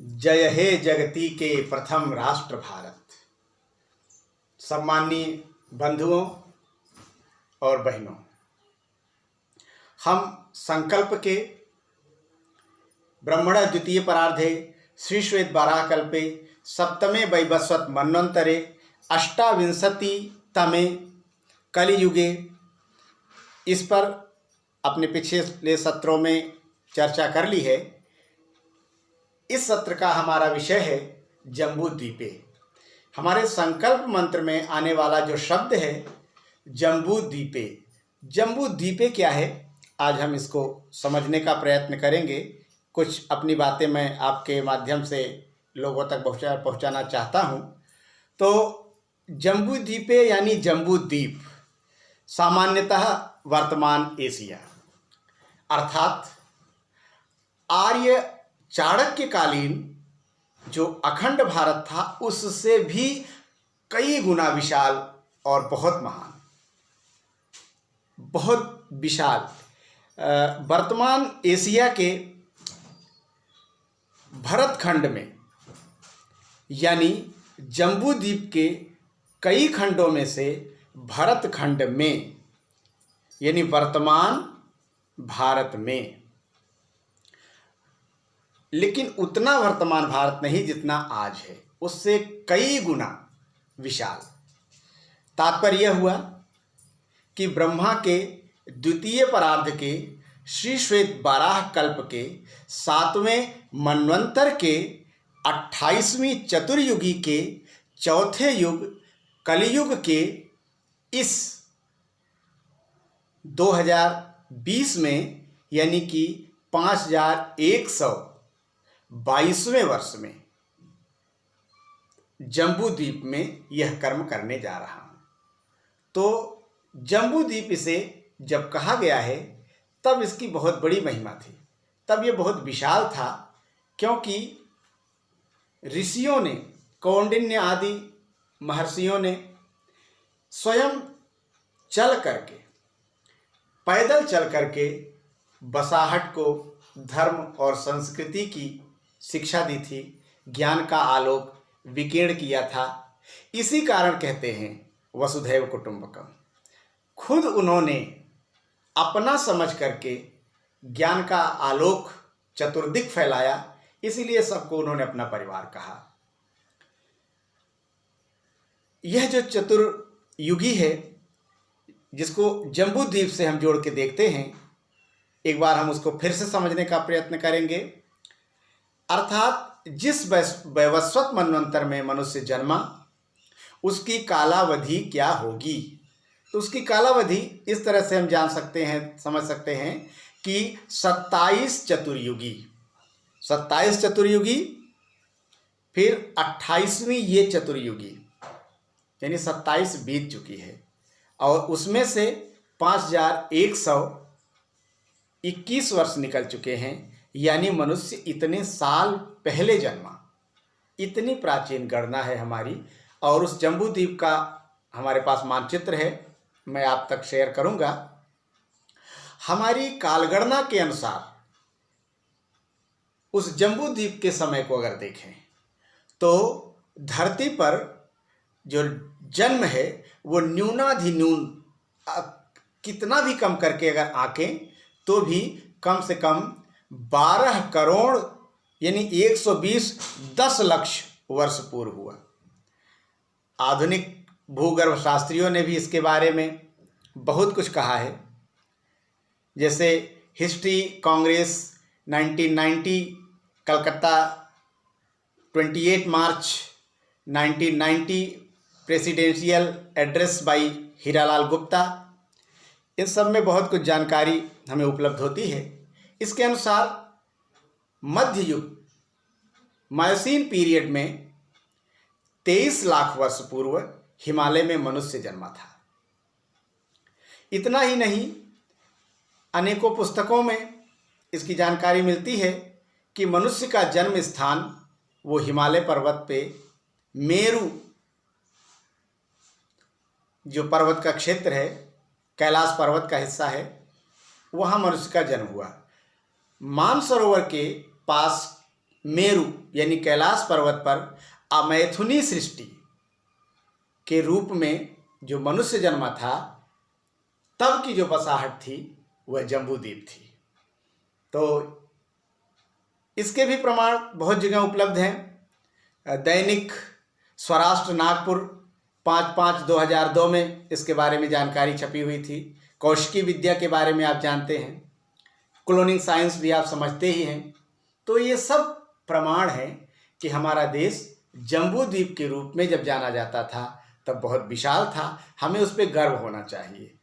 जय हे जगती के प्रथम राष्ट्र भारत। सम्माननीय बंधुओं और बहनों, हम संकल्प के ब्रह्मण द्वितीय परार्धे श्री श्वेत बाराहकल्पे सप्तमे वैवस्वत मन्वन्तरे अष्टाविंशतितमे कलियुगे इस पर अपने पिछले सत्रों में चर्चा कर ली है। इस सत्र का हमारा विषय है जम्बू द्वीपे। हमारे संकल्प मंत्र में आने वाला जो शब्द है जम्बू द्वीपे। जम्बू द्वीपे क्या है, आज हम इसको समझने का प्रयत्न करेंगे। कुछ अपनी बातें मैं आपके माध्यम से लोगों तक पहुंचाना चाहता हूं। तो जम्बू द्वीपे यानी जम्बू द्वीप सामान्यतः वर्तमान एशिया अर्थात आर्य चाणक्यकालीन जो अखंड भारत था उससे भी कई गुना विशाल और बहुत महान, बहुत विशाल वर्तमान एशिया के भरतखंड में यानी जम्बू द्वीप के कई खंडों में से भरतखंड में यानी वर्तमान भारत में, लेकिन उतना वर्तमान भारत नहीं जितना आज है, उससे कई गुना विशाल। तात्पर्य यह हुआ कि ब्रह्मा के द्वितीय परार्ध के श्री श्वेत बाराहकल्प के 7वें मनवंतर के 28वीं चतुर्युगी के चौथे युग कलियुग के इस 2020 में यानी कि 5122वें वर्ष में जम्बू द्वीप में यह कर्म करने जा रहा हूं। तो जम्बू द्वीप इसे जब कहा गया है तब इसकी बहुत बड़ी महिमा थी, तब यह बहुत विशाल था, क्योंकि ऋषियों ने, कौंडिन्य आदि महर्षियों ने स्वयं चल करके, पैदल चल करके बसाहट को धर्म और संस्कृति की शिक्षा दी थी, ज्ञान का आलोक विकीर्ण किया था। इसी कारण कहते हैं वसुधैव कुटुंबकम। खुद उन्होंने अपना समझ करके ज्ञान का आलोक चतुर्दिक फैलाया, इसीलिए सबको उन्होंने अपना परिवार कहा। यह जो चतुर्युगी है जिसको जम्बू द्वीप से हम जोड़ के देखते हैं, एक बार हम उसको फिर से समझने का प्रयत्न करेंगे। अर्थात जिस वैवस्वत मनवंतर में मनुष्य जन्मा उसकी कालावधि क्या होगी। तो उसकी कालावधि इस तरह से हम जान सकते हैं, समझ सकते हैं कि 27 चतुर्युगी, 27 चतुर्युगी, फिर 28वीं ये चतुर्युगी यानी 27 बीत चुकी है, और उसमें से 5121 वर्ष निकल चुके हैं, यानी मनुष्य इतने साल पहले जन्मा। इतनी प्राचीन गणना है हमारी। और उस जम्बू द्वीप का हमारे पास मानचित्र है, मैं आप तक शेयर करूंगा। हमारी कालगणना के अनुसार उस जम्बू द्वीप के समय को अगर देखें तो धरती पर जो जन्म है वो न्यूनाधिन्यून कितना भी कम करके अगर आंकें तो भी कम से कम 12 करोड़ यानी 120 10 लाख वर्ष पूर्व हुआ। आधुनिक भूगर्भ शास्त्रियों ने भी इसके बारे में बहुत कुछ कहा है। जैसे history congress 1990 Calcutta 28 March 1990 presidential address by Hiralal Gupta, इन सब में बहुत कुछ जानकारी हमें उपलब्ध होती है। इसके अनुसार मध्य युग मायोसीन पीरियड में 23 लाख वर्ष पूर्व हिमालय में मनुष्य जन्मा था। इतना ही नहीं, अनेकों पुस्तकों में इसकी जानकारी मिलती है कि मनुष्य का जन्म स्थान वो हिमालय पर्वत पे मेरु जो पर्वत का क्षेत्र है, कैलाश पर्वत का हिस्सा है, वहाँ मनुष्य का जन्म हुआ। मानसरोवर के पास मेरु यानी कैलाश पर्वत पर अमैथुनी सृष्टि के रूप में जो मनुष्य जन्मा था, तब की जो बसाहट थी वह जम्बूद्वीप थी। तो इसके भी प्रमाण बहुत जगह उपलब्ध हैं। दैनिक स्वराष्ट्र नागपुर 5/5/2002 में इसके बारे में जानकारी छपी हुई थी। कौशिकी विद्या के बारे में आप जानते हैं, क्लोनिंग साइंस भी आप समझते ही हैं। तो ये सब प्रमाण है कि हमारा देश जम्बूद्वीप के रूप में जब जाना जाता था तब बहुत विशाल था, हमें उस पर गर्व होना चाहिए।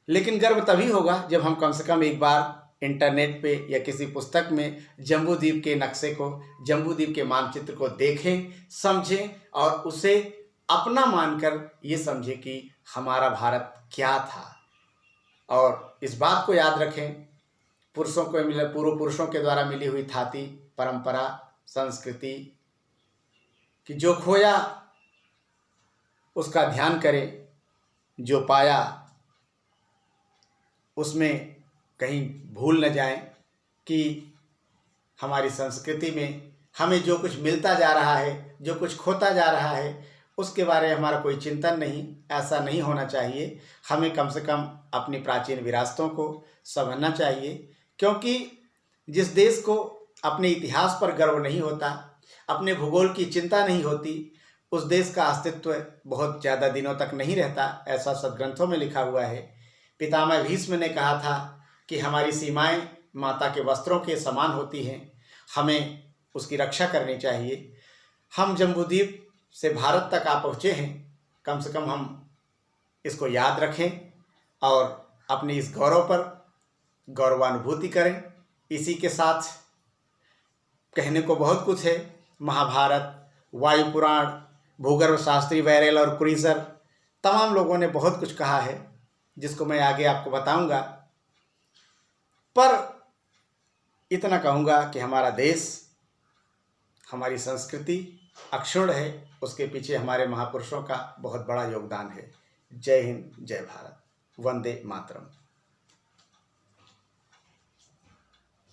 लेकिन गर्व तभी होगा जब हम कम से कम एक बार इंटरनेट पे या किसी पुस्तक में जम्बूद्वीप के नक्शे को, जम्बूद्वीप के मानचित्र को देखें, समझें और उसे अपना मानकर ये समझें कि हमारा भारत क्या था। और इस बात को याद रखें, पुरुषों को मिले, पूर्व पुरुषों के द्वारा मिली हुई थाती परंपरा संस्कृति कि जो खोया उसका ध्यान करें, जो पाया उसमें कहीं भूल न जाएं कि हमारी संस्कृति में हमें जो कुछ मिलता जा रहा है, जो कुछ खोता जा रहा है, उसके बारे में हमारा कोई चिंतन नहीं। ऐसा नहीं होना चाहिए। हमें कम से कम अपनी प्राचीन विरासतों को समझना चाहिए, क्योंकि जिस देश को अपने इतिहास पर गर्व नहीं होता, अपने भूगोल की चिंता नहीं होती, उस देश का अस्तित्व बहुत ज़्यादा दिनों तक नहीं रहता। ऐसा सदग्रंथों में लिखा हुआ है। पितामह भीष्म ने कहा था कि हमारी सीमाएं माता के वस्त्रों के समान होती हैं, हमें उसकी रक्षा करनी चाहिए। हम जम्बूद्वीप से भारत तक आ पहुँचे हैं, कम से कम हम इसको याद रखें और अपनी इस गौरव पर गौरवानुभूति करें। इसी के साथ कहने को बहुत कुछ है। महाभारत, वायु पुराण, भूगर्भ शास्त्री वैरेल और क्रूजर, तमाम लोगों ने बहुत कुछ कहा है जिसको मैं आगे आपको बताऊंगा। पर इतना कहूँगा कि हमारा देश, हमारी संस्कृति अक्षुण्ण है, उसके पीछे हमारे महापुरुषों का बहुत बड़ा योगदान है। जय हिंद, जय भारत, वंदे मातरम।